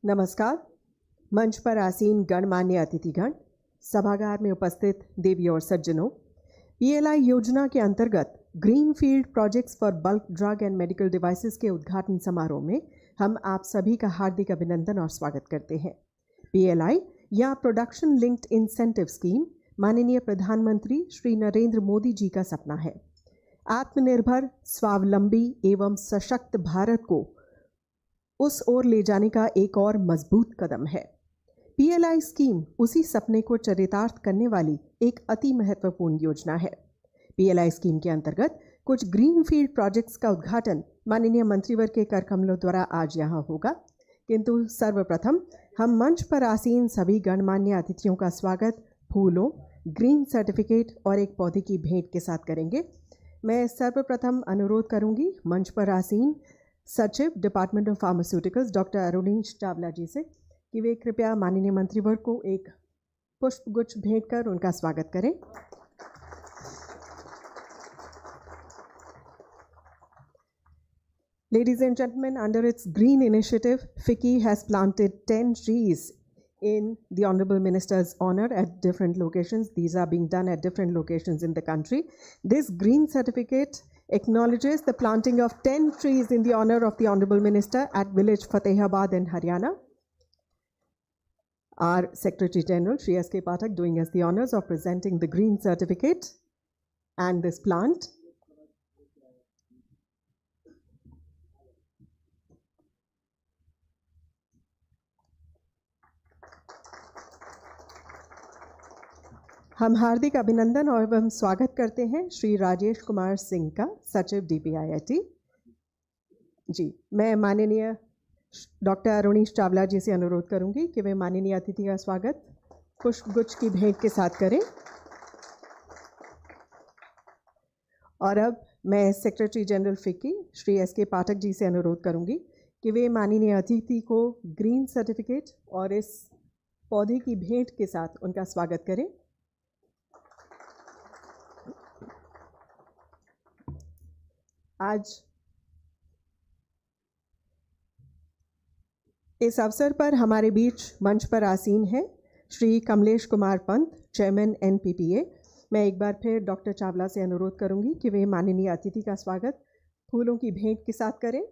नमस्कार। मंच पर आसीन गणमान्य अतिथिगण, सभागार में उपस्थित देवी और सज्जनों, PLI योजना के अंतर्गत greenfield projects for bulk drug and medical devices के उद्घाटन समारोह में हम आप सभी का हार्दिक अभिनंदन और स्वागत करते हैं। PLI या प्रोडक्शन लिंक्ड इंसेंटिव स्कीम माननीय प्रधानमंत्री श्री नरेंद्र मोदी जी का सपना है। आत्मनिर्भर, स्वावलंबी एवं सशक्त भारत को उस ओर ले जाने का एक और मजबूत कदम है। PLI स्कीम उसी सपने को चरितार्थ करने वाली एक अति महत्वपूर्ण योजना है। PLI स्कीम के अंतर्गत कुछ ग्रीनफील्ड प्रोजेक्ट्स का उद्घाटन माननीय मंत्रिवर्ग के करकमलों द्वारा आज यहाँ होगा, किंतु सर्वप्रथम हम मंच पर आसीन सभी गणमान्य अतिथियों का स्वागत फूलों, ग्रीन सर्टिफिकेट और एक पौधे की भेंट के साथ करेंगे। मैं सर्वप्रथम अनुरोध करूंगी मंच पर आसीन सचिव department of pharmaceuticals doctor Arunish Chawla ji से कि वे कृपया माननीय मंत्रिवर्ग को एक पुष्पगुच्छ भेंट कर उनका स्वागत करें। Ladies and gentlemen, under its green initiative, FICCI has planted 10 trees in the Honorable Minister's honor at different locations. These are being done at different locations in the country. This green certificate acknowledges the planting of 10 trees in the honor of the Honorable Minister at village Fatehabad in Haryana. Our Secretary General, Shri S.K. Pathak, doing us the honors of presenting the green certificate and this plant. हम हार्दिक अभिनंदन और एवं स्वागत करते हैं श्री राजेश कुमार सिंह का, सचिव DPIIT जी। मैं माननीय डॉक्टर अरुणीश चावला जी से अनुरोध करूंगी कि वे माननीय अतिथि का स्वागत पुष्पगुच्छ की भेंट के साथ करें। और अब मैं secretary general FICCI Shri S.K. Pathak ji से अनुरोध करूंगी कि वे माननीय अतिथि को ग्रीन सर्टिफिकेट और इस पौधे की भेंट के साथ उनका स्वागत करें। आज इस अवसर पर हमारे बीच मंच पर आसीन है श्री कमलेश कुमार पंत, चेयरमैन NPPA। मैं एक बार फिर डॉक्टर चावला से अनुरोध करूंगी कि वे माननीय अतिथि का स्वागत फूलों की भेंट के साथ करें।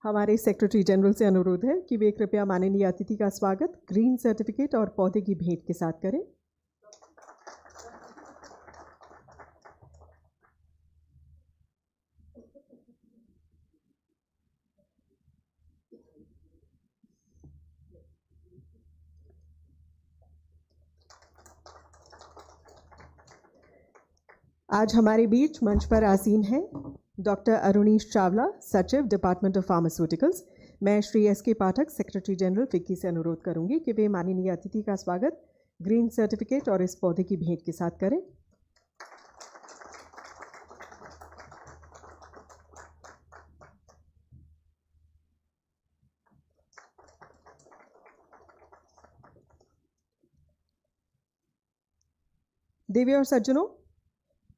हमारे सेक्रेटरी जनरल से अनुरोध है कि वे कृपया माननीय अतिथि का स्वागत ग्रीन सर्टिफिकेट और पौधे की भेंट के साथ करें। आज हमारे बीच मंच पर आसीन है डॉक्टर अरुणीश चावला, सचिव डिपार्टमेंट ऑफ फार्मास्यूटिकल्स। मैं श्री S.K. पाठक, सेक्रेटरी जनरल FICCI से अनुरोध करूंगी कि वे माननीय अतिथि का स्वागत ग्रीन सर्टिफिकेट और इस पौधे की भेंट के साथ करें। देवी और सज्जनों,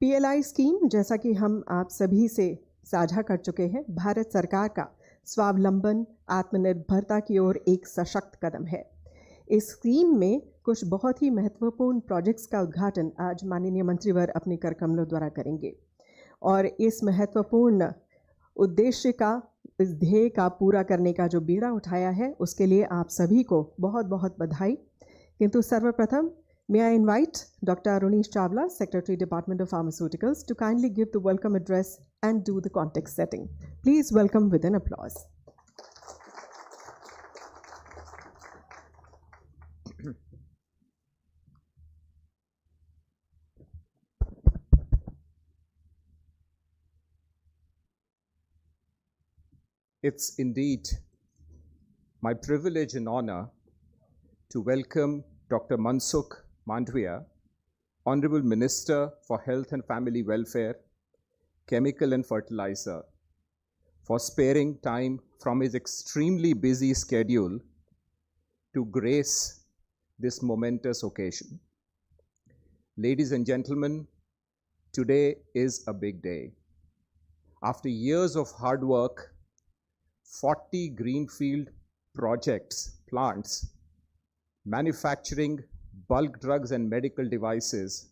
PLI स्कीम, जैसा कि हम आप सभी से साझा कर चुके हैं, भारत सरकार का स्वावलंबन, आत्मनिर्भरता की ओर एक सशक्त कदम है। इस स्कीम में कुछ बहुत ही महत्वपूर्ण प्रोजेक्ट्स का उद्घाटन आज माननीय मंत्रिवर्ग अपने करकमलों द्वारा करेंगे और इस महत्वपूर्ण उद्देश्य का, इस ध्येय का पूरा करने का जो बीड़ा उठाया है, उसके लिए आप सभी को बहुत बहुत बधाई। किंतु सर्वप्रथम may I invite Dr. Aruneesh Chawla, Secretary Department of Pharmaceuticals, to kindly give the welcome address and do the context setting. Please welcome with an applause. It's indeed my privilege and honor to welcome Dr. Mansukh Mandaviya, Honorable Minister for Health and Family Welfare, Chemical and Fertilizer, for sparing time from his extremely busy schedule to grace this momentous occasion. Ladies and gentlemen, today is a big day. After years of hard work, 40 greenfield plants, manufacturing bulk drugs and medical devices,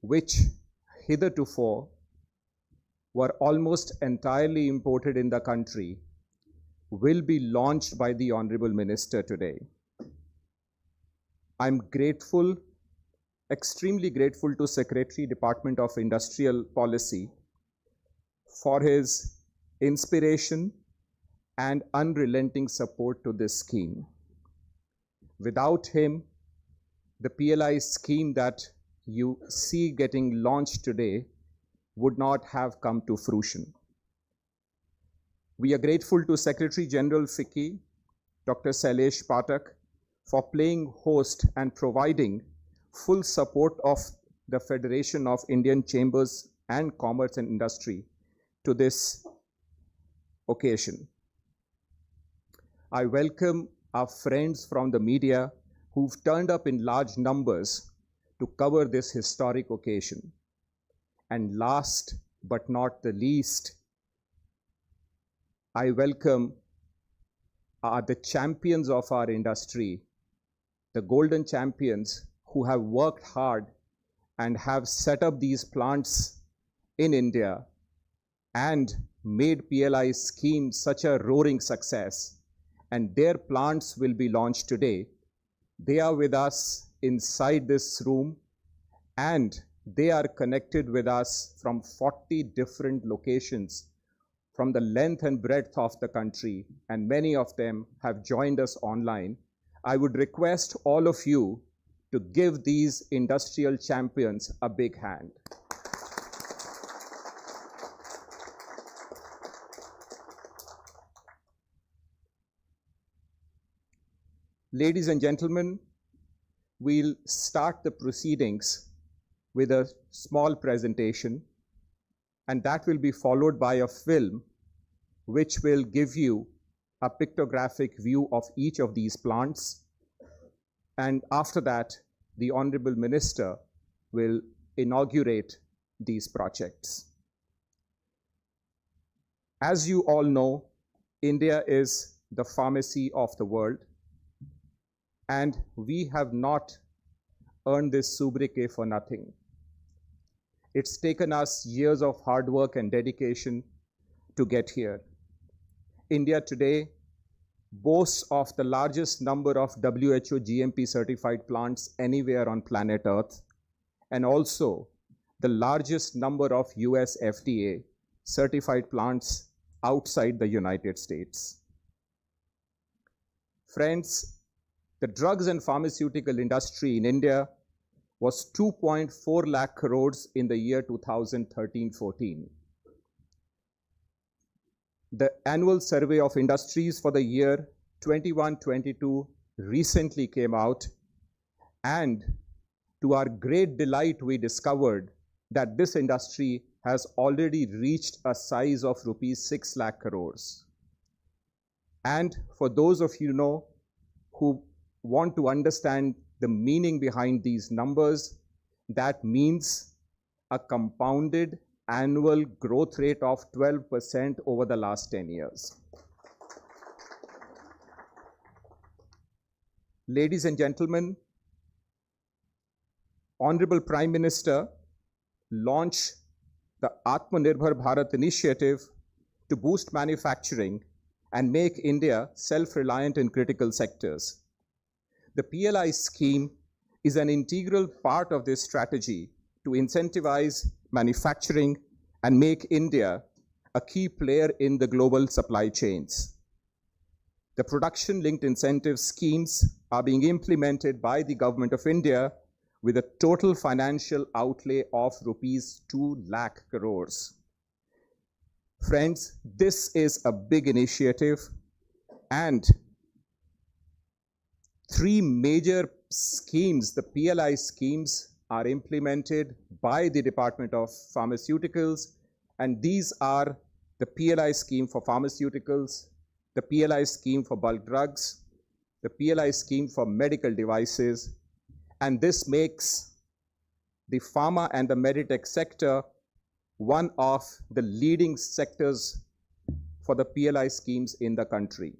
which hitherto were almost entirely imported in the country, will be launched by the Honorable Minister today. I'm grateful, extremely grateful to Secretary, Department of Industrial Policy for his inspiration and unrelenting support to this scheme. Without him, the PLI scheme that you see getting launched today would not have come to fruition. We are grateful to Secretary General FICCI, Dr. Sailesh Pathak, for playing host and providing full support of the Federation of Indian Chambers and Commerce and Industry to this occasion. I welcome our friends from the media who've turned up in large numbers to cover this historic occasion. And last but not the least, I welcome the champions of our industry, the golden champions who have worked hard and have set up these plants in India and made PLI scheme such a roaring success. And their plants will be launched today. They are with us inside this room, and they are connected with us from 40 different locations from the length and breadth of the country, and many of them have joined us online. I would request all of you to give these industrial champions a big hand. Ladies and gentlemen, we'll start the proceedings with a small presentation, and that will be followed by a film which will give you a pictographic view of each of these plants. And after that, the Honorable Minister will inaugurate these projects. As you all know, India is the pharmacy of the world, and we have not earned this sobriquet for nothing. It's taken us years of hard work and dedication to get here. India today boasts of the largest number of WHO GMP certified plants anywhere on planet Earth, and also the largest number of US FDA certified plants outside the United States. Friends, the drugs and pharmaceutical industry in India was 2.4 lakh crores in the year 2013-14. The annual survey of industries for the year 21-22 recently came out, and to our great delight, we discovered that this industry has already reached a size of rupees 6 lakh crores. And for those of you who want to understand the meaning behind these numbers, that means a compounded annual growth rate of 12% over the last 10 years. Ladies and gentlemen, Honorable Prime Minister launched the Atmanirbhar Bharat initiative to boost manufacturing and make India self-reliant in critical sectors. The PLI scheme is an integral part of this strategy to incentivize manufacturing and make India a key player in the global supply chains. The production-linked incentive schemes are being implemented by the Government of India with a total financial outlay of rupees 2 lakh crores. Friends, this is a big initiative, and three major schemes, the PLI schemes, are implemented by the Department of Pharmaceuticals, and these are the PLI scheme for pharmaceuticals, the PLI scheme for bulk drugs, the PLI scheme for medical devices, and this makes the pharma and the medtech sector one of the leading sectors for the PLI schemes in the country.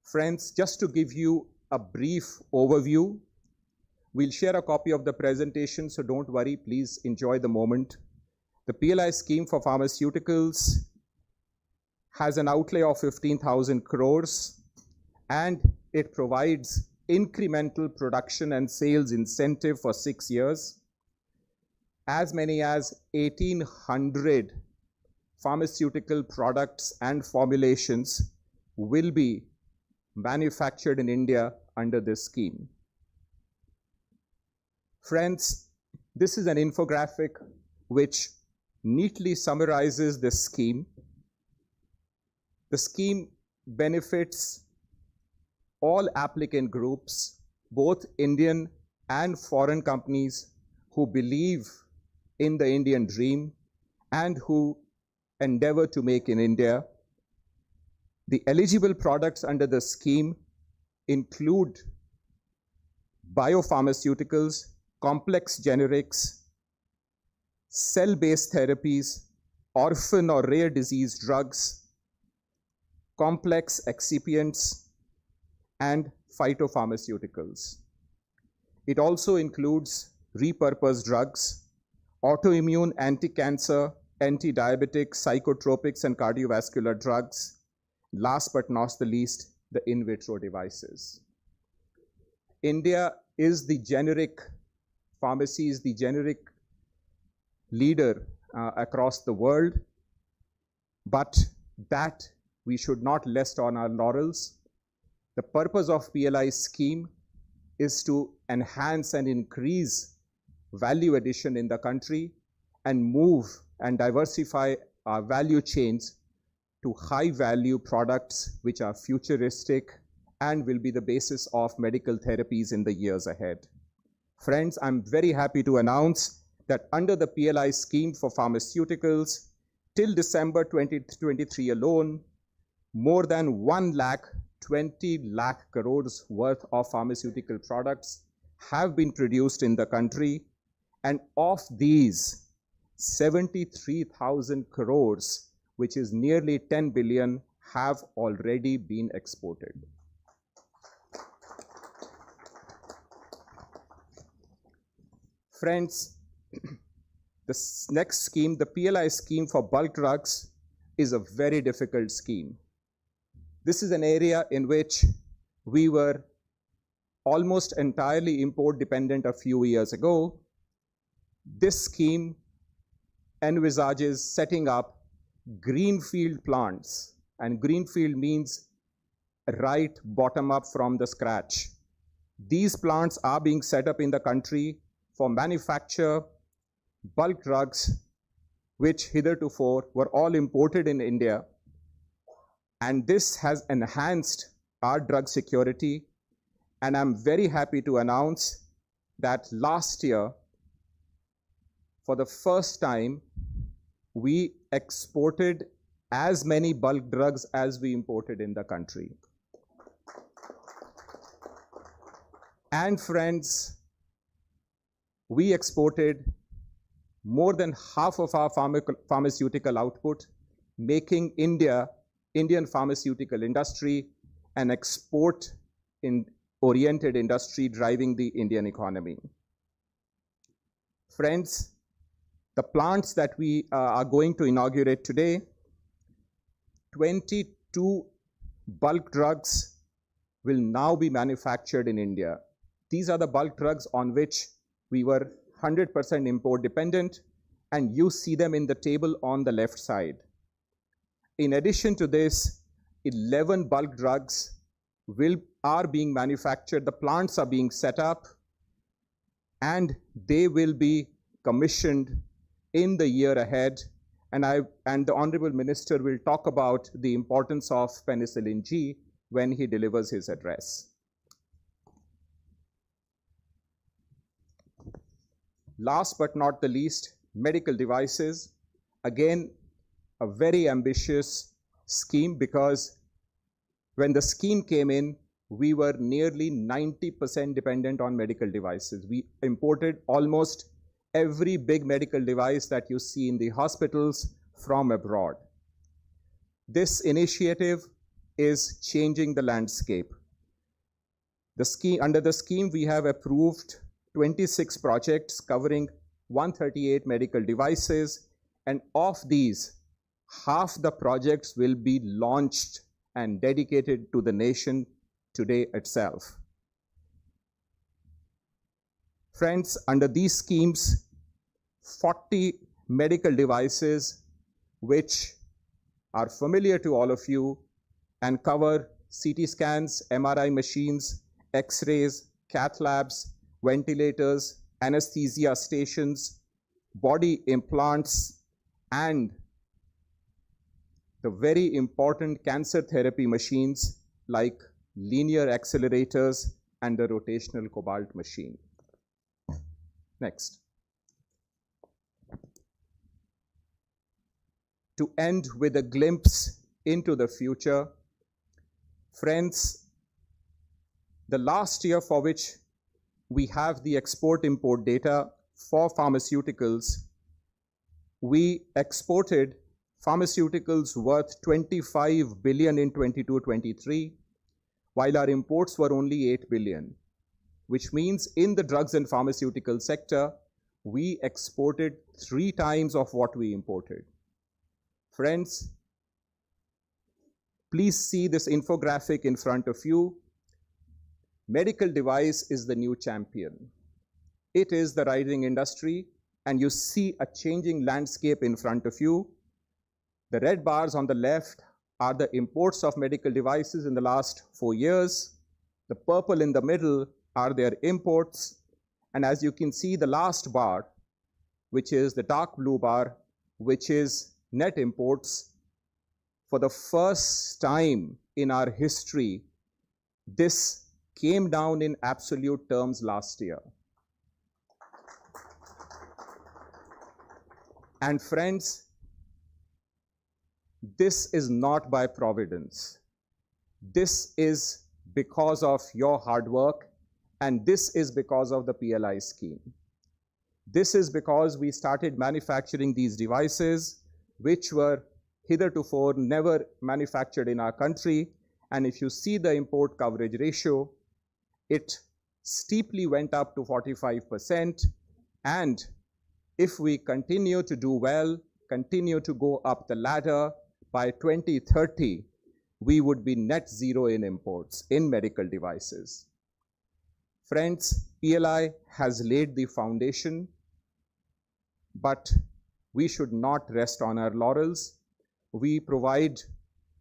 Friends, just to give you a brief overview, we'll share a copy of the presentation, so don't worry, please enjoy the moment. The PLI scheme for pharmaceuticals has an outlay of 15,000 crores, and it provides incremental production and sales incentive for 6 years. As many as 1,800 pharmaceutical products and formulations will be manufactured in India under this scheme. Friends, this is an infographic which neatly summarizes this scheme. The scheme benefits all applicant groups, both Indian and foreign companies who believe in the Indian dream and who endeavor to make in India. The eligible products under the scheme include biopharmaceuticals, complex generics, cell-based therapies, orphan or rare disease drugs, complex excipients, and phytopharmaceuticals. It also includes repurposed drugs, autoimmune, anti-cancer, anti-diabetic, psychotropics, and cardiovascular drugs. Last but not the least, the in vitro devices. India is the generic pharmacy, is the generic leader across the world, but that we should not rest on our laurels. The purpose of PLI scheme is to enhance and increase value addition in the country and move and diversify our value chains to high value products which are futuristic and will be the basis of medical therapies in the years ahead. Friends, I'm very happy to announce that under the PLI scheme for pharmaceuticals, till December 2023 alone, more than 1,20,000 crores worth of pharmaceutical products have been produced in the country, and of these, 73,000 crores, which is nearly 10 billion, have already been exported. Friends, the next scheme, the PLI scheme for bulk drugs, is a very difficult scheme. This is an area in which we were almost entirely import dependent a few years ago. This scheme envisages setting up greenfield plants, and greenfield means right bottom up from the scratch. These plants are being set up in the country for manufacture bulk drugs which hitherto were all imported in India, and this has enhanced our drug security. And I'm very happy to announce that last year, for the first time, we exported as many bulk drugs as we imported in the country. And friends, we exported more than half of our pharmaceutical output, making Indian pharmaceutical industry an export-oriented industry driving the Indian economy. Friends, the plants that we are going to inaugurate today, 22 bulk drugs will now be manufactured in India. These are the bulk drugs on which we were 100% import dependent, and you see them in the table on the left side. In addition to this, 11 bulk drugs are being manufactured. The plants are being set up, and they will be commissioned in the year ahead. And the Honorable Minister will talk about the importance of penicillin G when he delivers his address. Last but not the least, medical devices. Again, a very ambitious scheme, because when the scheme came in, we were nearly 90% dependent on medical devices. We imported almost every big medical device that you see in the hospitals from abroad. This initiative is changing the landscape. Under the scheme, we have approved 26 projects covering 138 medical devices, and of these, half the projects will be launched and dedicated to the nation today itself. Friends, under these schemes, 40 medical devices which are familiar to all of you and cover CT scans, MRI machines, X-rays, cath labs, ventilators, anesthesia stations, body implants, and the very important cancer therapy machines like linear accelerators and the rotational cobalt machine. Next. To end with a glimpse into the future, friends, the last year for which we have the export-import data for pharmaceuticals, we exported pharmaceuticals worth 25 billion in 22-23, while our imports were only 8 billion, which means in the drugs and pharmaceutical sector, we exported 3 times of what we imported. Friends, please see this infographic in front of you. Medical device is the new champion. It is the rising industry, and you see a changing landscape in front of you. The red bars on the left are the imports of medical devices in the last 4 years. The purple in the middle are their imports. And as you can see, the last bar, which is the dark blue bar, which is net imports, for the first time in our history, this came down in absolute terms last year. And friends, this is not by providence. This is because of your hard work, and this is because of the PLI scheme. This is because we started manufacturing these devices, which were hitherto never manufactured in our country. And if you see the import coverage ratio, it steeply went up to 45%. And if we continue to do well, continue to go up the ladder, by 2030, we would be net zero in imports in medical devices. Friends, PLI has laid the foundation, but we should not rest on our laurels. We provide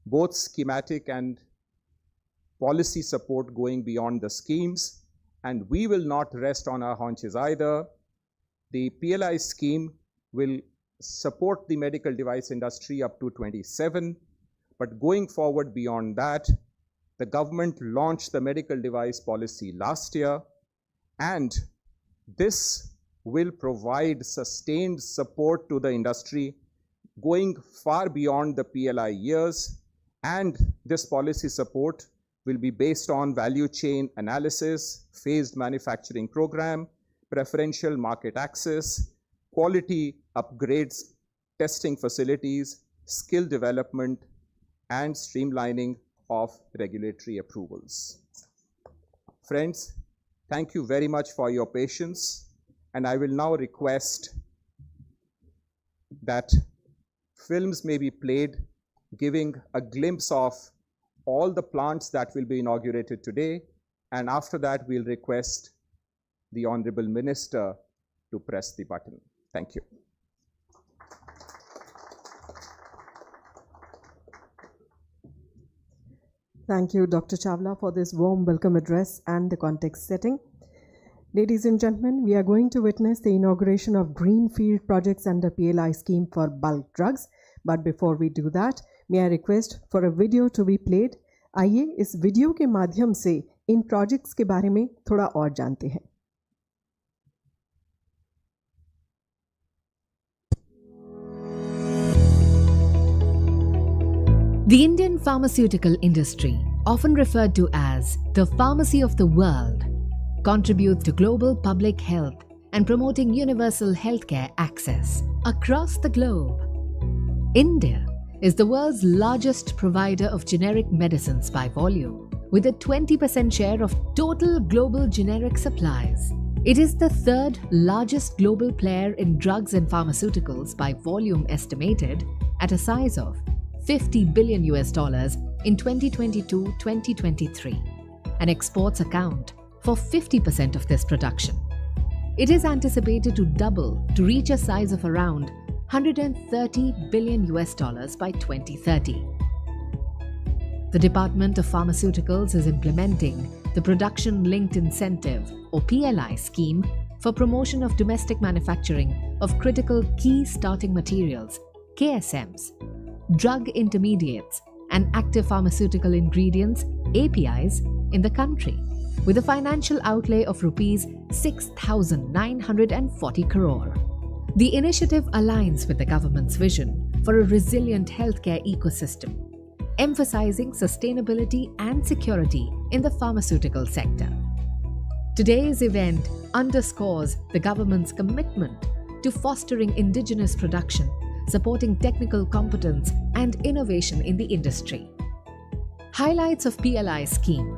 both schematic and policy support going beyond the schemes, and we will not rest on our haunches either. The PLI scheme will support the medical device industry up to 27, but going forward beyond that, the government launched the medical device policy last year, and this will provide sustained support to the industry going far beyond the PLI years, and this policy support will be based on value chain analysis, phased manufacturing program, preferential market access, quality upgrades, testing facilities, skill development, and streamlining of regulatory approvals. Friends, thank you very much for your patience, and I will now request that films may be played giving a glimpse of all the plants that will be inaugurated today, and after that we'll request the Honorable Minister to press the button. Thank you. Thank you, Dr. Chawla, for this warm welcome address and the context setting. Ladies and gentlemen, we are going to witness the inauguration of greenfield projects under PLI scheme for bulk drugs. But before we do that, may I request for a video to be played? आइए इस video के माध्यम से इन projects के बारे में थोड़ा और जानते हैं. The Indian pharmaceutical industry, often referred to as as the pharmacy of the world, contributes to global public health and promoting universal healthcare access across the globe. India is the world's largest provider of generic medicines by volume, with a 20% share of total global generic supplies. It is the third largest global player in drugs and pharmaceuticals by volume, estimated at a size of $50 billion in 2022-2023, and exports account for 50% of this production. It is anticipated to double to reach a size of around $130 billion by 2030. The Department of Pharmaceuticals is implementing the Production-Linked Incentive or PLI Scheme for promotion of domestic manufacturing of critical key starting materials, KSMs, drug intermediates and active pharmaceutical ingredients, APIs, in the country, with a financial outlay of Rs 6,940 crore. The initiative aligns with the government's vision for a resilient healthcare ecosystem, emphasizing sustainability and security in the pharmaceutical sector. Today's event underscores the government's commitment to fostering indigenous production, supporting technical competence and innovation in the industry. Highlights of PLI Scheme.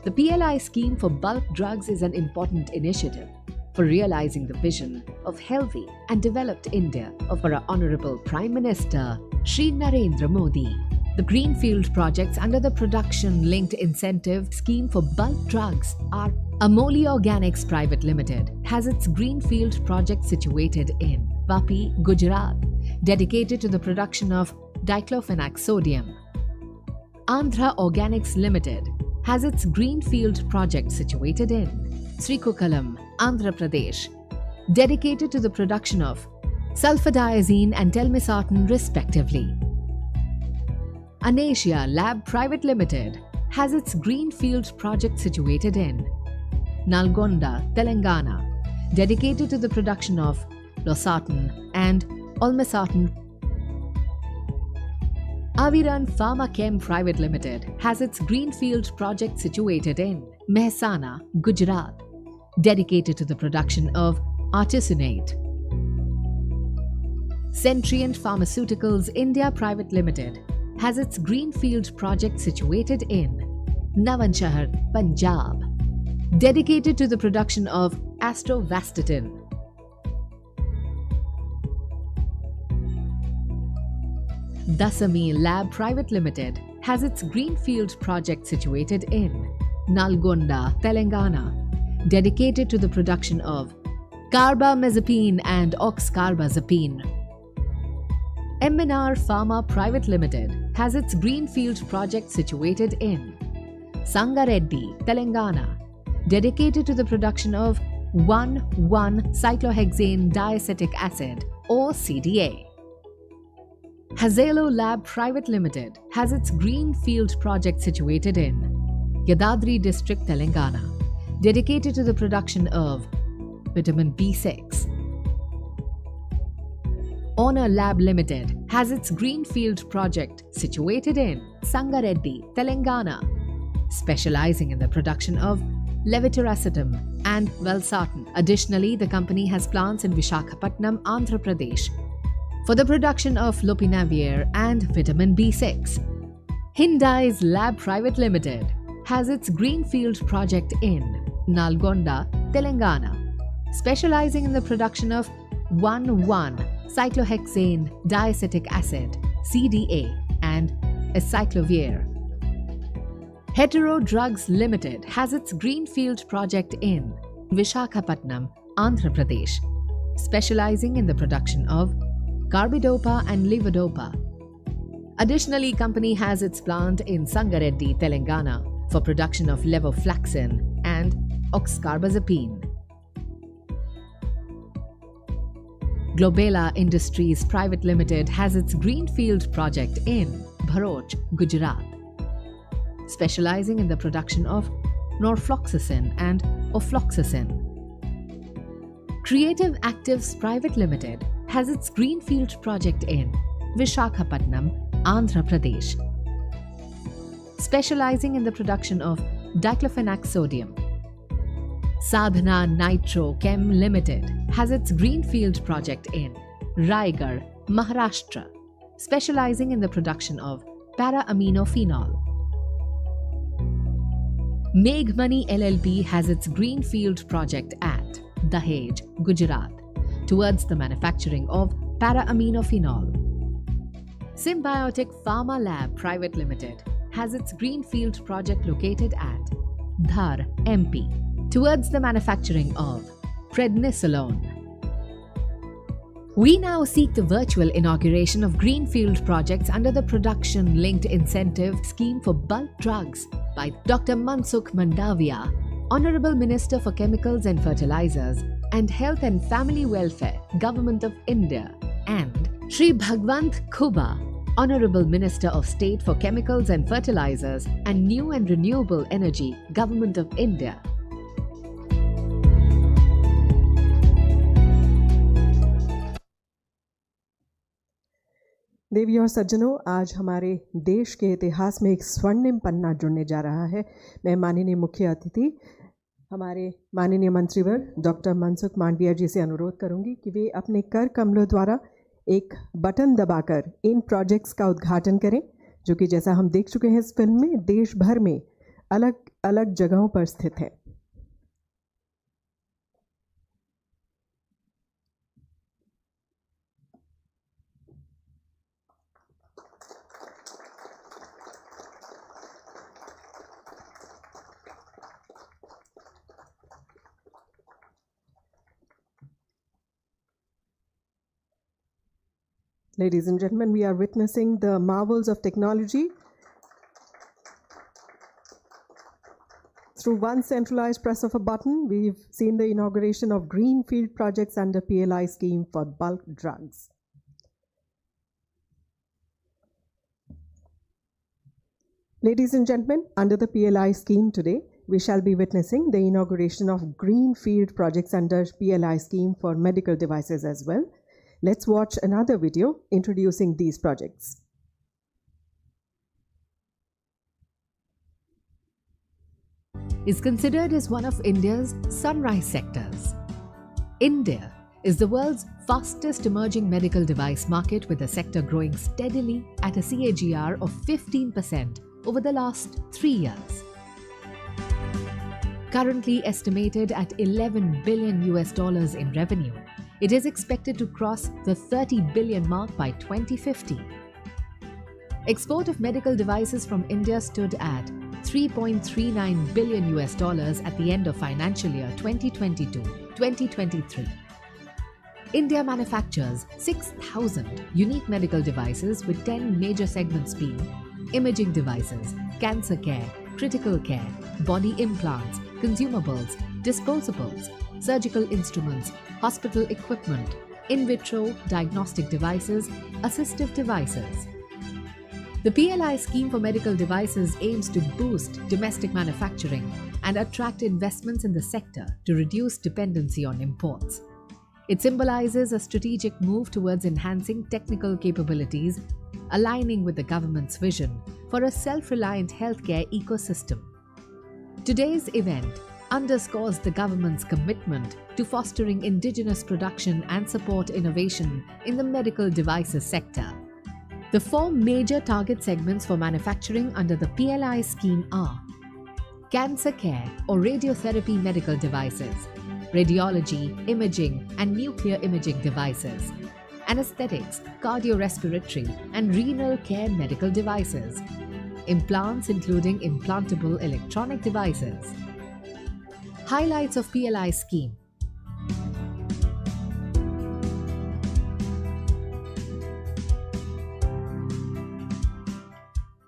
The PLI Scheme for bulk drugs is an important initiative for realizing the vision of healthy and developed India of our Honorable Prime Minister Shri Narendra Modi. The greenfield projects under the Production-Linked Incentive Scheme for bulk drugs are Amoli Organics Private Limited has its greenfield project situated in Vapi, Gujarat, dedicated to the production of diclofenac sodium. Andhra Organics Limited has its greenfield project situated in Srikakulam, Andhra Pradesh, dedicated to the production of sulfadiazine and telmisartan respectively. Anasia Lab Private Limited has its greenfield project situated in Nalgonda, Telangana, dedicated to the production of losartan and olmesartan. Aviran Pharmachem Private Limited has its greenfield project situated in Mehsana, Gujarat, dedicated to the production of artesunate. Centrient Pharmaceuticals India Private Limited has its greenfield project situated in Navanshahar, Punjab, dedicated to the production of atorvastatin. Dasami Lab Private Limited has its greenfield project situated in Nalgonda, Telangana, dedicated to the production of carbamazepine and oxcarbazepine. MNR Pharma Private Limited has its greenfield project situated in Sangareddy, Telangana, dedicated to the production of 1,1-cyclohexane diacetic acid or CDA. Hazelo Lab Private Limited has its greenfield project situated in Yadadri District, Telangana, dedicated to the production of vitamin B6. Honor Lab Limited has its greenfield project situated in Sangareddy, Telangana, specializing in the production of levetiracetam and valsartan. Additionally, the company has plants in Visakhapatnam, Andhra Pradesh, for the production of lopinavir and vitamin B6. Hyundai's Lab Private Limited has its greenfield project in Nalgonda, Telangana, specializing in the production of 1,1-cyclohexane diacetic acid, CDA, and acyclovir. Hetero Drugs Limited has its greenfield project in Visakhapatnam, Andhra Pradesh, specializing in the production of carbidopa and levodopa. Additionally, company has its plant in Sangareddy, Telangana, for production of levofloxacin and oxcarbazepine. Globela Industries Private Limited has its greenfield project in Bharuch, Gujarat, specializing in the production of norfloxacin and ofloxacin. Creative Actives Private Limited has its Greenfield project in Vishakhapatnam, Andhra Pradesh, specializing in the production of diclofenac sodium. Sadhana Nitro Chem Limited has its Greenfield project in Raigarh, Maharashtra, specializing in the production of para-aminophenol. Meghmani LLP has its Greenfield project at Dahej, Gujarat, towards the manufacturing of para-aminophenol. Symbiotic Pharma Lab Private Limited has its Greenfield project located at Dhar, MP, towards the manufacturing of prednisolone. We now seek the virtual inauguration of Greenfield projects under the Production Linked Incentive Scheme for Bulk Drugs by Dr. Mansukh Mandaviya, Honorable Minister for Chemicals and Fertilizers and Health and Family Welfare, Government of India, and Shri Bhagwant Khuba, Honorable Minister of State for Chemicals and Fertilizers and New and Renewable Energy, Government of India. देवी और सज्जनों, आज हमारे देश के इतिहास में एक स्वर्णिम पन्ना जुड़ने जा रहा है। मैं माननीय मुख्य अतिथि हमारे माननीय मंत्रीवर डॉक्टर मनसुख मांडविया जी से अनुरोध करूंगी कि वे अपने कर कमलों द्वारा एक बटन दबाकर इन प्रोजेक्ट्स का उद्घाटन करें, जो कि जैसा हम देख चुके हैं इस फिल्म में देश भर में अलग अलग जगहों पर स्थित है। Ladies and gentlemen, we are witnessing the marvels of technology through one centralized press of a button. We've seen the inauguration of Greenfield projects under PLI scheme for bulk drugs. Ladies and gentlemen, under the PLI scheme today, we shall be witnessing the inauguration of Greenfield projects under PLI scheme for medical devices as well. Let's watch another video introducing these projects. Is considered as one of India's sunrise sectors. India is the world's fastest emerging medical device market, with the sector growing steadily at a CAGR of 15% over the last 3 years. Currently estimated at $11 billion in revenue, it is expected to cross the 30 billion mark by 2050. Export of medical devices from India stood at $3.39 billion at the end of financial year 2022-2023. India manufactures 6,000 unique medical devices, with 10 major segments being imaging devices, cancer care, critical care, body implants, consumables, disposables, surgical instruments, hospital equipment, in vitro diagnostic devices, assistive devices. The PLI scheme for medical devices aims to boost domestic manufacturing and attract investments in the sector to reduce dependency on imports. It symbolizes a strategic move towards enhancing technical capabilities, aligning with the government's vision for a self-reliant healthcare ecosystem. Today's event underscores the government's commitment to fostering indigenous production and support innovation in the medical devices sector. The 4 major target segments for manufacturing under the PLI scheme are cancer care or radiotherapy medical devices, radiology, imaging and nuclear imaging devices, anesthetics, cardiorespiratory and renal care medical devices, implants including implantable electronic devices. Highlights of PLI scheme.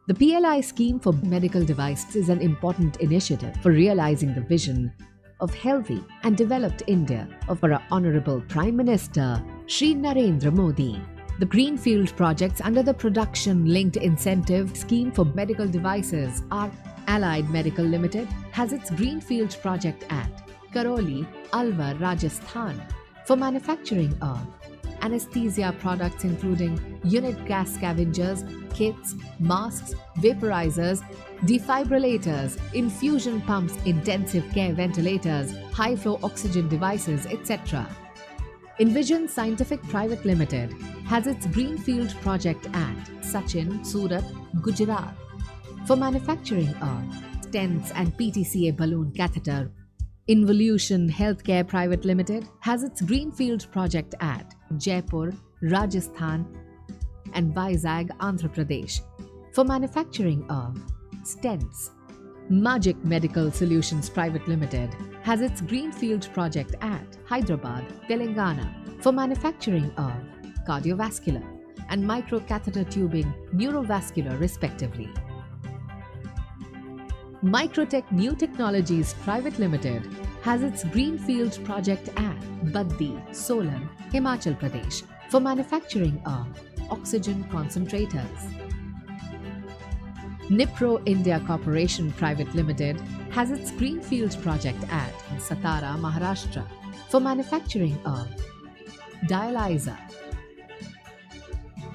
The PLI scheme for medical devices is an important initiative for realizing the vision of healthy and developed India of our Honorable Prime Minister Shri Narendra Modi. The Greenfield projects under the Production Linked Incentive Scheme for medical devices are Allied Medical Limited has its Greenfield project at Karoli, Alwar, Rajasthan, for manufacturing of anesthesia products including unit gas scavengers, kits, masks, vaporizers, defibrillators, infusion pumps, intensive care ventilators, high-flow oxygen devices, etc. Envision Scientific Private Limited has its Greenfield project at Sachin, Surat, Gujarat for manufacturing of stents and PTCA balloon catheter. Involution Healthcare Private Limited has its Greenfield project at Jaipur, Rajasthan and Vizag, Andhra Pradesh for manufacturing of stents. Magic Medical Solutions Private Limited has its Greenfield project at Hyderabad, Telangana for manufacturing of cardiovascular and microcatheter tubing, neurovascular respectively. Microtech New Technologies Private Limited has its Greenfield project at Baddi, Solan, Himachal Pradesh for manufacturing of oxygen concentrators. Nipro India Corporation Private Limited has its Greenfield project at Satara, Maharashtra for manufacturing of dialyzer.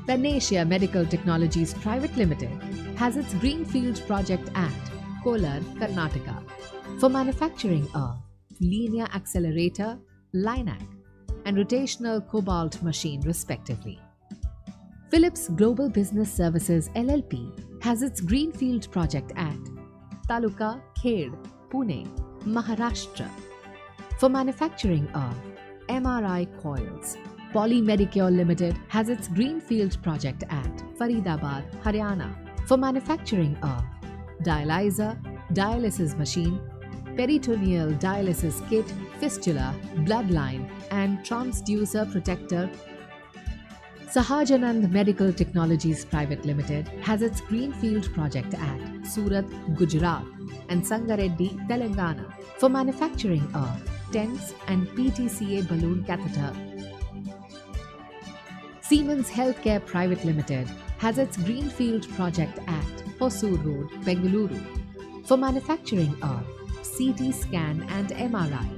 Panacea Medical Technologies Private Limited has its Greenfield project at Kolar, Karnataka for manufacturing of linear accelerator, LINAC, and rotational cobalt machine respectively. Philips Global Business Services LLP has its Greenfield project at Taluka, Khed, Pune, Maharashtra for manufacturing of MRI coils. Polymedicure Limited has its Greenfield project at Faridabad, Haryana for manufacturing of dialyzer, dialysis machine, peritoneal dialysis kit, fistula, bloodline, and transducer protector. Sahajanand Medical Technologies Private Limited has its Greenfield project at Surat, Gujarat and Sangareddy, Telangana for manufacturing of stents and PTCA balloon catheter. Siemens Healthcare Private Limited has its Greenfield project at Hosur Road, Bengaluru for manufacturing of CT scan and MRI.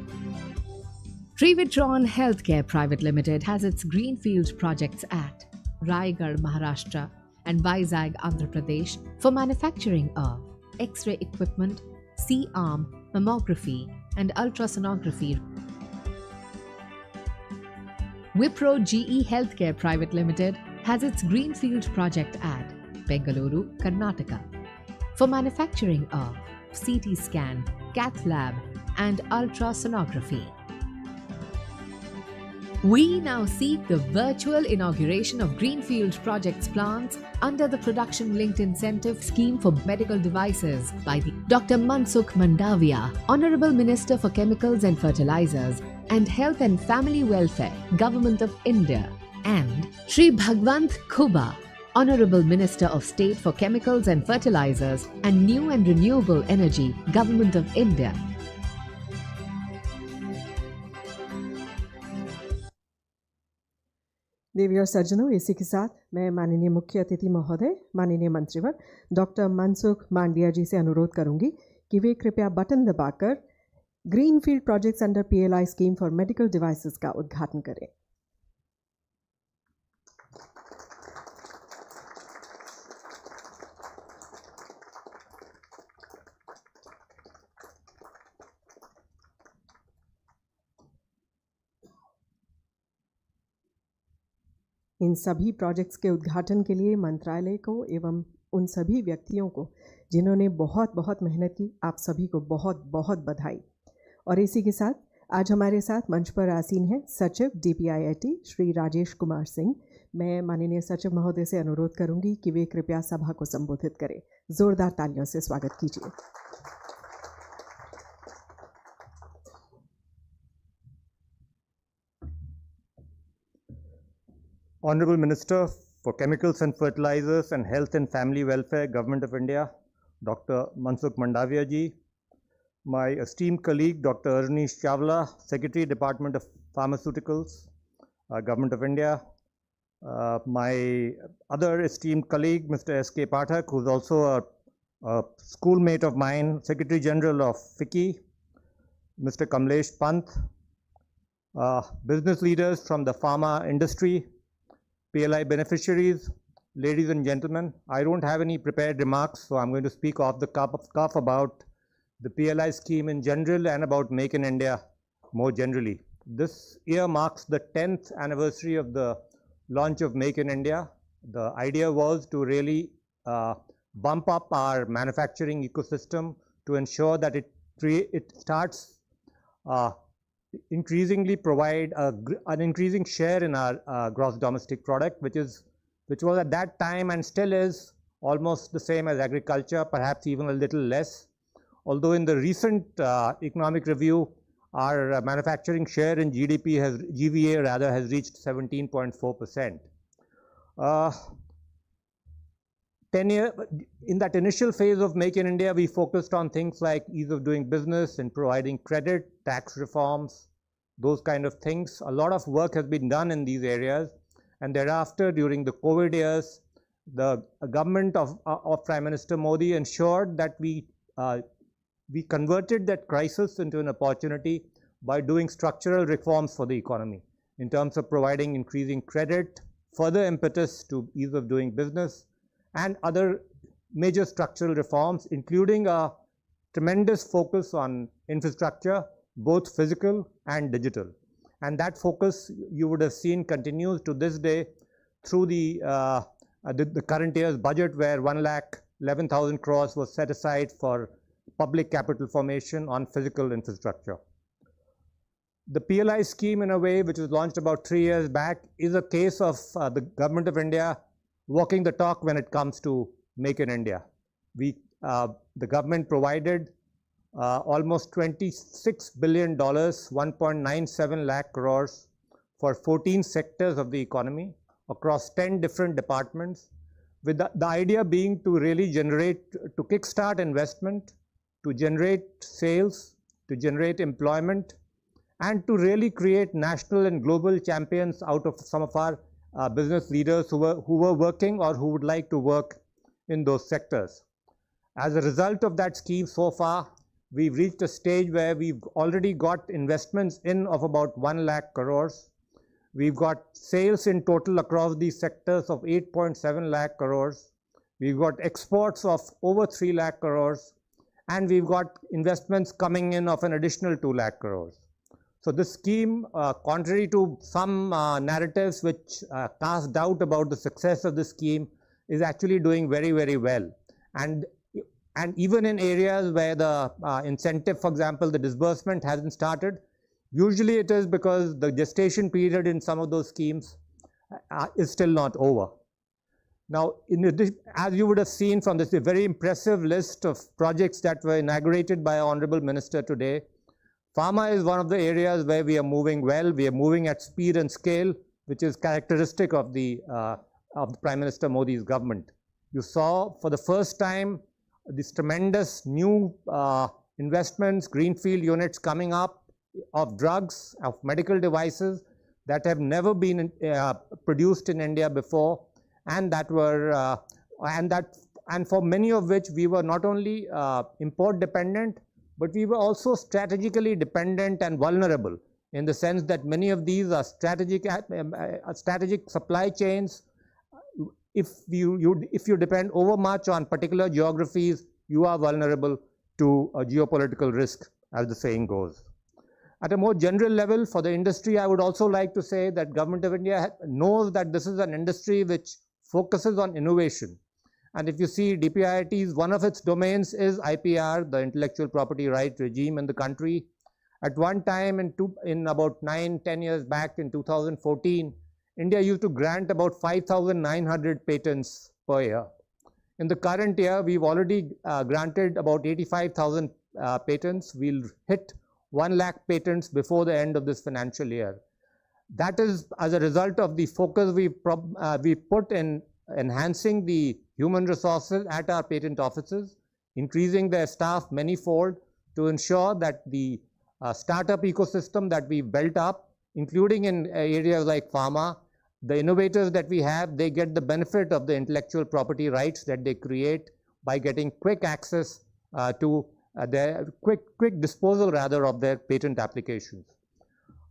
Trivitron Healthcare Private Limited has its Greenfield projects at Raigad, Maharashtra and Vizag, Andhra Pradesh for manufacturing of X-ray equipment, C-arm, mammography and ultrasonography. Wipro GE Healthcare Private Limited has its Greenfield project at Bengaluru, Karnataka for manufacturing of CT scan, cath lab and ultrasonography. We now seek the virtual inauguration of Greenfield Projects plants under the Production Linked Incentive Scheme for Medical Devices by the Dr. Mansukh Mandaviya, Honorable Minister for Chemicals and Fertilizers and Health and Family Welfare, Government of India, and Shri Bhagwant Khuba, Honorable Minister of State for Chemicals and Fertilizers and New and Renewable Energy, Government of India. देवी और सज्जनों, इसी के साथ मैं माननीय मुख्य अतिथि महोदय, माननीय मंत्रीवर डॉक्टर मनसुख मांडविया जी से अनुरोध करूंगी कि वे कृपया बटन दबाकर greenfield projects under PLI scheme for medical devices का उद्घाटन करें। इन सभी प्रोजेक्ट्स के उद्घाटन के लिए मंत्रालय को एवं उन सभी व्यक्तियों को जिन्होंने बहुत बहुत मेहनत की, आप सभी को बहुत बहुत बधाई। और इसी के साथ आज हमारे साथ मंच पर आसीन हैं सचिव DPIIT श्री राजेश कुमार सिंह। मैं माननीय सचिव महोदय से अनुरोध करूंगी कि वे कृपया सभा को संबोधित करें। जोरदार तालियों से स्वागत कीजिए। Honorable Minister for Chemicals and Fertilizers and Health and Family Welfare, Government of India, Dr. Mansukh Mandaviya ji, my esteemed colleague Dr. Arnish Chawla, Secretary, Department of Pharmaceuticals, Government of India, my other esteemed colleague Mr. S.K. Pathak, who is also a schoolmate of mine, Secretary General of FICCI, Mr. Kamlesh Pant, business leaders from the pharma industry, PLI beneficiaries, ladies and gentlemen. I don't have any prepared remarks, so I'm going to speak off the cuff about the PLI scheme in general and about Make in India more generally. This year marks the 10th anniversary of the launch of Make in India. The idea was to really bump up our manufacturing ecosystem to ensure that it starts increasingly provide an increasing share in our gross domestic product, which was at that time and still is almost the same as agriculture, perhaps even a little less. Although in the recent economic review, our manufacturing share in GVA has reached 17.4%. In that initial phase of Make in India, we focused on things like ease of doing business and providing credit, tax reforms, those kind of things. A lot of work has been done in these areas. And thereafter, during the COVID years, the government of Prime Minister Modi ensured that we converted that crisis into an opportunity by doing structural reforms for the economy in terms of providing increasing credit, further impetus to ease of doing business, and other major structural reforms, including a tremendous focus on infrastructure, both physical and digital. And that focus, you would have seen, continues to this day through the current year's budget, where 1,11,000 crores was set aside for public capital formation on physical infrastructure. The PLI scheme, in a way, which was launched about 3 years back, is a case of the government of India walking the talk when it comes to Make in India. The government provided almost $26 billion, 1.97 lakh crores for 14 sectors of the economy across 10 different departments, with the idea being to really to kickstart investment, to generate sales, to generate employment, and to really create national and global champions out of some of our business leaders who were working or who would like to work in those sectors. As a result of that scheme, so far, we've reached a stage where we've already got investments in of about 1 lakh crores. We've got sales in total across these sectors of 8.7 lakh crores. We've got exports of over 3 lakh crores. And we've got investments coming in of an additional 2 lakh crores. So this scheme, contrary to some narratives which cast doubt about the success of the scheme, is actually doing very, very well. And even in areas where the incentive, for example, the disbursement hasn't started, usually it is because the gestation period in some of those schemes is still not over. Now, in addition, as you would have seen from this very impressive list of projects that were inaugurated by our Honorable Minister today, pharma is one of the areas where we are moving well. We are moving at speed and scale, which is characteristic of the Prime Minister Modi's government. You saw for the first time these tremendous new investments, greenfield units coming up of drugs, of medical devices that have never been produced in India before, and that were and for many of which we were not only import dependent, but we were also strategically dependent and vulnerable, in the sense that many of these are strategic supply chains. If you depend overmuch on particular geographies, you are vulnerable to a geopolitical risk, as the saying goes. At a more general level, for the industry, I would also like to say that Government of India knows that this is an industry which focuses on innovation. And if you see DPIIT's, one of its domains is IPR, the intellectual property right regime in the country. At one time, in about 9-10 years back, in 2014, India used to grant about 5,900 patents per year. In the current year, we've already granted about 85,000 patents. We'll hit 1 lakh patents before the end of this financial year. That is as a result of the focus we put in enhancing the human resources at our patent offices, increasing their staff manyfold to ensure that the startup ecosystem that we've built up, including in areas like pharma, the innovators that we have, they get the benefit of the intellectual property rights that they create by getting quick access to their quick disposal rather of their patent applications.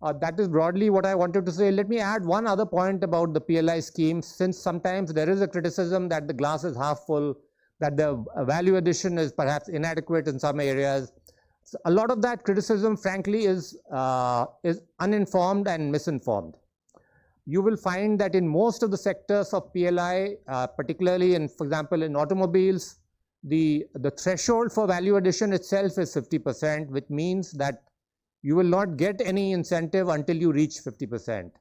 That is broadly what I wanted to say. Let me add one other point about the PLI scheme, since sometimes there is a criticism that the glass is half full, that the value addition is perhaps inadequate in some areas. So a lot of that criticism, frankly, is uninformed and misinformed. You will find that in most of the sectors of PLI, particularly in, for example, in automobiles, the threshold for value addition itself is 50%, which means that you will not get any incentive until you reach 50%.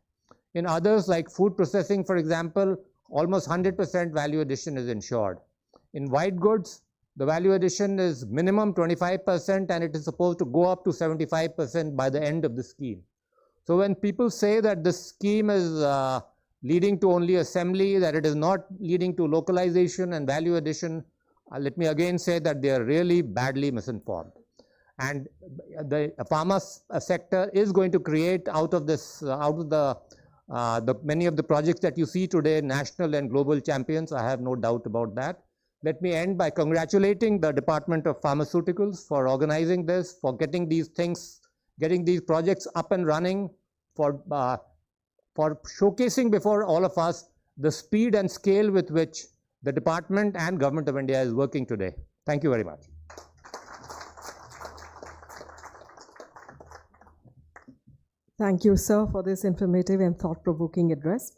In others, like food processing, for example, almost 100% value addition is ensured. In white goods, the value addition is minimum 25%, and it is supposed to go up to 75% by the end of the scheme. So when people say that this scheme is leading to only assembly, that it is not leading to localization and value addition, let me again say that they are really badly misinformed. And the pharma sector is going to create out of this, many of the projects that you see today, national and global champions. I have no doubt about that. Let me end by congratulating the Department of Pharmaceuticals for organizing this, for getting these things, getting these projects up and running, for showcasing before all of us the speed and scale with which the Department and Government of India is working today. Thank you very much. Thank you, sir, for this informative and thought-provoking address.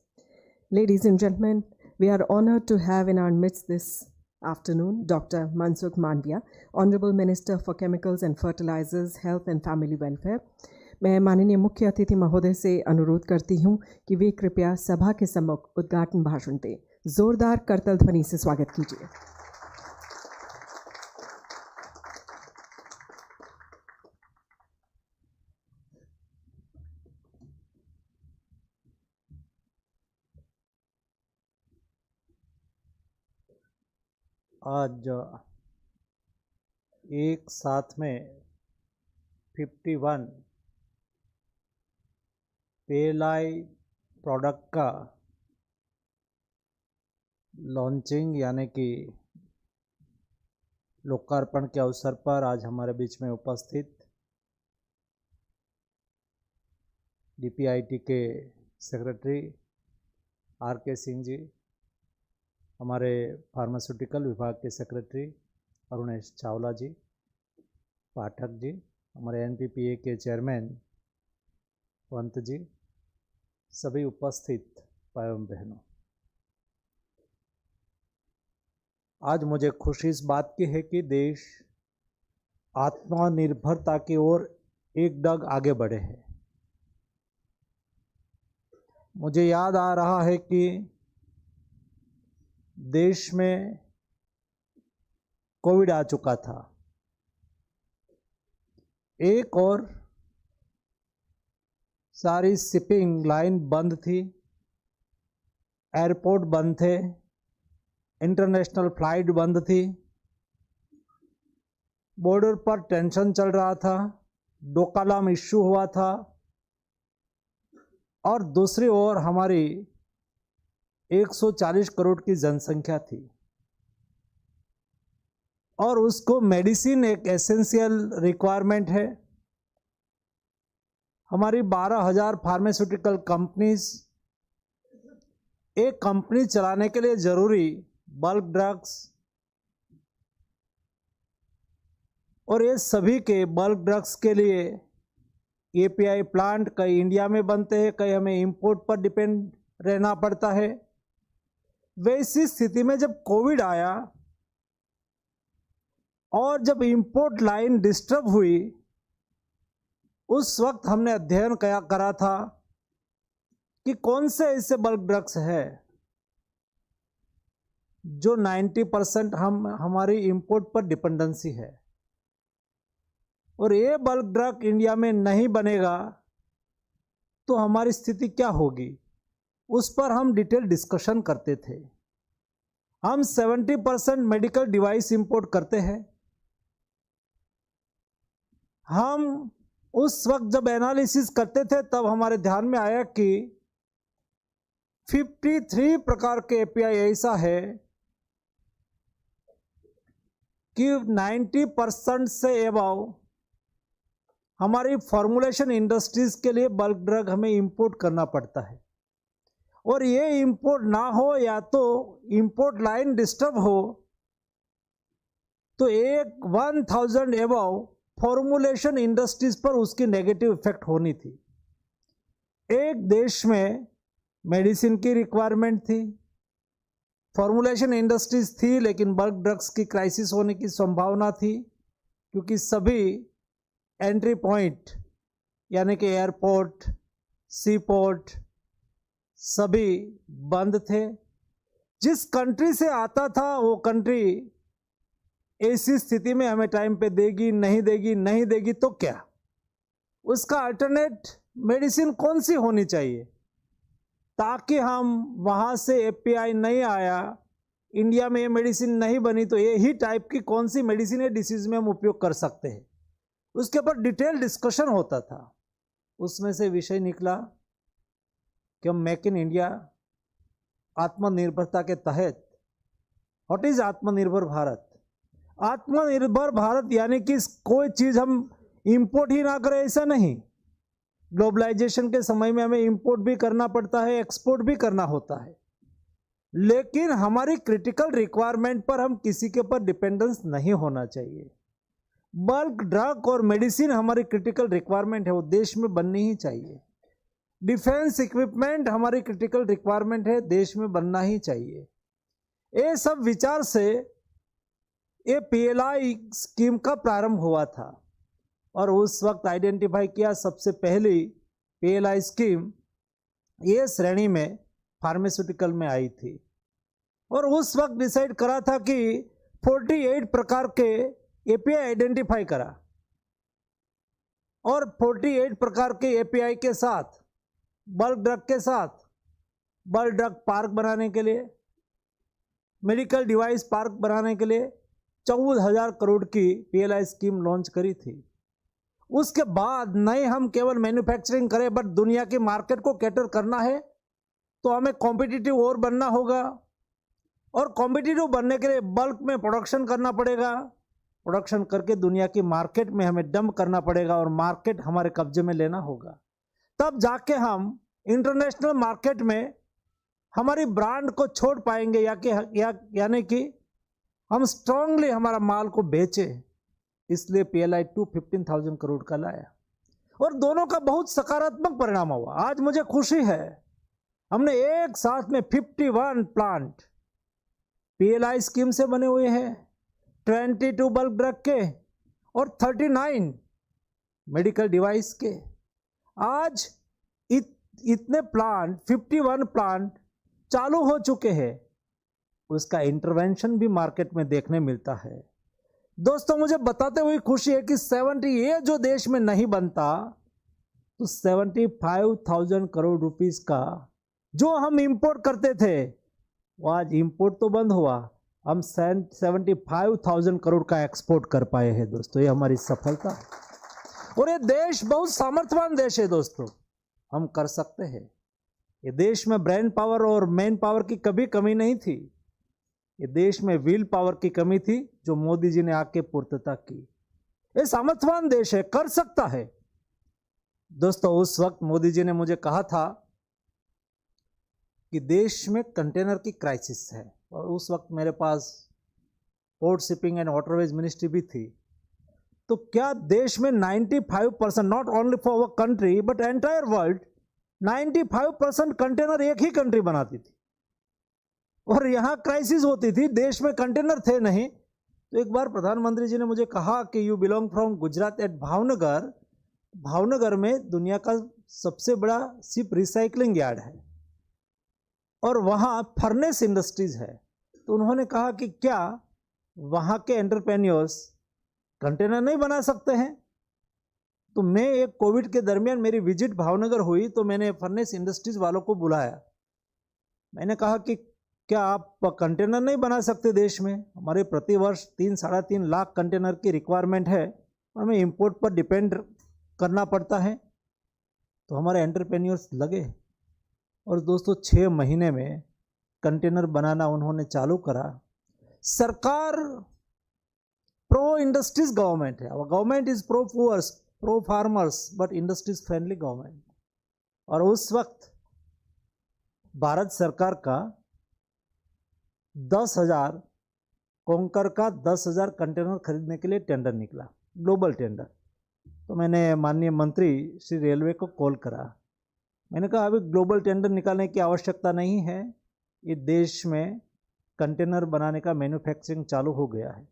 Ladies and gentlemen, we are honored to have in our midst this afternoon Dr. Mansukh Mandaviya, Honorable Minister for Chemicals and Fertilizers, Health and Family Welfare. मैं माननीय मुख्य अतिथि महोदय से अनुरोध करती हूं कि वे कृपया सभा के सम्मुख उद्घाटन भाषण दें। जोरदार करतल ध्वनि से स्वागत कीजिए। आज एक साथ में 51 PLI प्रोडक्ट का लॉन्चिंग यानी कि लोकार्पण के अवसर पर आज हमारे बीच में उपस्थित DPIT के सेक्रेटरी RK सिंह जी, हमारे फार्मास्यूटिकल विभाग के सेक्रेटरी अरुणेश चावला जी, पाठक जी, हमारे NPPA के चेयरमैन पंत जी, सभी उपस्थित भाई बहनों, आज मुझे खुशी इस बात की है कि देश आत्मनिर्भरता की ओर एक डग आगे बढ़े हैं। मुझे याद आ रहा है कि देश में कोविड आ चुका था, एक और सारी शिपिंग लाइन बंद थी, एयरपोर्ट बंद थे, इंटरनेशनल फ्लाइट बंद थी, बॉर्डर पर टेंशन चल रहा था, डोकालाम इश्यू हुआ था, और दूसरी ओर हमारी 140 करोड़ की जनसंख्या थी और उसको मेडिसिन एक एसेंशियल रिक्वायरमेंट है। हमारी 12,000 फार्मास्यूटिकल कंपनीज, एक कंपनी चलाने के लिए जरूरी बल्क ड्रग्स, और ये सभी के बल्क ड्रग्स के लिए API प्लांट कई इंडिया में बनते हैं, कई हमें इंपोर्ट पर डिपेंड रहना पड़ता है। वैसी स्थिति में जब कोविड आया और जब इंपोर्ट लाइन डिस्टर्ब हुई, उस वक्त हमने अध्ययन करा था कि कौन से ऐसे बल्क ड्रग्स है जो 90% हमारी इंपोर्ट पर डिपेंडेंसी है, और ये बल्क ड्रग इंडिया में नहीं बनेगा तो हमारी स्थिति क्या होगी, उस पर हम डिटेल डिस्कशन करते थे। हम 70% मेडिकल डिवाइस इंपोर्ट करते हैं। हम उस वक्त जब एनालिसिस करते थे तब हमारे ध्यान में आया कि 53 प्रकार के API ऐसा है कि 90% से अबव हमारी फॉर्मुलेशन इंडस्ट्रीज के लिए बल्क ड्रग हमें इंपोर्ट करना पड़ता है, और ये इंपोर्ट ना हो या तो इंपोर्ट लाइन डिस्टर्ब हो तो 1000 एबव फॉर्मुलेशन इंडस्ट्रीज पर उसकी नेगेटिव इफेक्ट होनी थी। एक देश में मेडिसिन की रिक्वायरमेंट थी, फॉर्मुलेशन इंडस्ट्रीज थी, लेकिन बल्क ड्रग्स की क्राइसिस होने की संभावना थी क्योंकि सभी एंट्री पॉइंट यानी कि एयरपोर्ट, सी पोर्ट सभी बंद थे। जिस कंट्री से आता था वो कंट्री ऐसी स्थिति में हमें टाइम पे देगी नहीं देगी तो क्या, उसका अल्टरनेट मेडिसिन कौन सी होनी चाहिए ताकि हम वहाँ से एपीआई नहीं आया, इंडिया में ये मेडिसिन नहीं बनी तो ये ही टाइप की कौन सी मेडिसिन है डिसीज में हम उपयोग कर सकते हैं, उसके ऊपर डिटेल डिस्कशन होता था। उसमें से विषय निकला कि हम मेक इन इंडिया आत्मनिर्भरता के तहत, व्हाट इज आत्मनिर्भर भारत? आत्मनिर्भर भारत यानी कि कोई चीज़ हम इंपोर्ट ही ना करें ऐसा नहीं। ग्लोबलाइजेशन के समय में हमें इंपोर्ट भी करना पड़ता है, एक्सपोर्ट भी करना होता है, लेकिन हमारी क्रिटिकल रिक्वायरमेंट पर हम किसी के ऊपर डिपेंडेंस नहीं होना चाहिए। बल्क ड्रग और मेडिसिन हमारी क्रिटिकल रिक्वायरमेंट है, वो देश में बननी ही चाहिए। डिफेंस इक्विपमेंट हमारी क्रिटिकल रिक्वायरमेंट है, देश में बनना ही चाहिए। ये सब विचार से ये पीएलआई स्कीम का प्रारंभ हुआ था और उस वक्त आइडेंटिफाई किया सबसे पहली पीएलआई स्कीम ये श्रेणी में फार्मास्यूटिकल में आई थी, और उस वक्त डिसाइड करा था कि 48 प्रकार के एपीआई आइडेंटिफाई करा, और 48 प्रकार के एपीआई के साथ बल्क ड्रग के साथ बल्क ड्रग पार्क बनाने के लिए, मेडिकल डिवाइस पार्क बनाने के लिए 14,000 करोड़ की पीएलआई स्कीम लॉन्च करी थी। उसके बाद नहीं हम केवल मैन्युफैक्चरिंग करें बट दुनिया की मार्केट को कैटर करना है तो हमें कॉम्पिटिटिव और बनना होगा, और कॉम्पिटिटिव बनने के लिए बल्क में प्रोडक्शन करना पड़ेगा, प्रोडक्शन करके दुनिया की मार्केट में हमें डंप करना पड़ेगा और मार्केट हमारे कब्जे में लेना होगा। तब जाके हम इंटरनेशनल मार्केट में हमारी ब्रांड को छोड़ पाएंगे यानी कि हम स्ट्रांगली हमारा माल को बेचें। इसलिए पीएलआई 15,000 करोड़ का लाया और दोनों का बहुत सकारात्मक परिणाम हुआ। आज मुझे खुशी है हमने एक साथ में 51 प्लांट पीएलआई स्कीम से बने हुए हैं, 22 बल्क ड्रग के और 39 मेडिकल डिवाइस के। आज इतने प्लांट 51 प्लांट चालू हो चुके हैं, उसका इंटरवेंशन भी मार्केट में देखने मिलता है। दोस्तों मुझे बताते हुए खुशी है कि 70 ये जो देश में नहीं बनता तो 75,000 करोड़ रुपीस का जो हम इंपोर्ट करते थे वो आज इंपोर्ट तो बंद हुआ, हम 75,000 करोड़ का एक्सपोर्ट कर पाए हैं। दोस्तों ये हमारी सफलता है और ये देश बहुत सामर्थ्यवान देश है। दोस्तों हम कर सकते हैं। ये देश में ब्रेन पावर और मैन पावर की कभी कमी नहीं थी, ये देश में विल पावर की कमी थी जो मोदी जी ने आके पूर्तता की। ये सामर्थ्यवान देश है, कर सकता है। दोस्तों उस वक्त मोदी जी ने मुझे कहा था कि देश में कंटेनर की क्राइसिस है, और उस वक्त मेरे पास port shipping and waterways ministry भी थी। तो क्या देश में 95%, not only for our country but entire world, 95% container एक ही कंट्री बनाती थी और यहाँ क्राइसिस होती थी, देश में कंटेनर थे नहीं। तो एक बार प्रधानमंत्री जी ने मुझे कहा कि you belong from Gujarat at Bhavnagar, Bhavnagar में दुनिया का सबसे बड़ा शिप रिसाइकलिंग यार्ड है और वहाँ फर्नेस इंडस्ट्रीज है। तो उन्होंने कहा कि क्या वहाँ के एंटरप्रेन्योर्स कंटेनर नहीं बना सकते हैं? तो मैं एक कोविड के दरमियान मेरी विजिट भावनगर हुई तो मैंने फर्नेस इंडस्ट्रीज वालों को बुलाया। मैंने कहा कि क्या आप कंटेनर नहीं बना सकते देश में? हमारे प्रतिवर्ष 3-3.5 लाख कंटेनर की रिक्वायरमेंट है और हमें इंपोर्ट पर डिपेंड करना पड़ता है। तो हमारे एंटरप्रेन्योर्स लगे और दोस्तों 6 महीने में कंटेनर बनाना उन्होंने चालू करा। सरकार प्रो इंडस्ट्रीज गवर्नमेंट है, और government is pro poors, pro farmers but industries friendly government. और उस वक्त भारत सरकार का 10,000 कोंकर का 10,000 कंटेनर खरीदने के लिए टेंडर निकला, ग्लोबल टेंडर। तो मैंने माननीय मंत्री श्री रेलवे को कॉल करा। मैंने कहा अभी ग्लोबल टेंडर निकालने की आवश्यकता नहीं है, ये देश में कंटेनर बनाने का मैन्युफैक्चरिंग चालू हो गया है।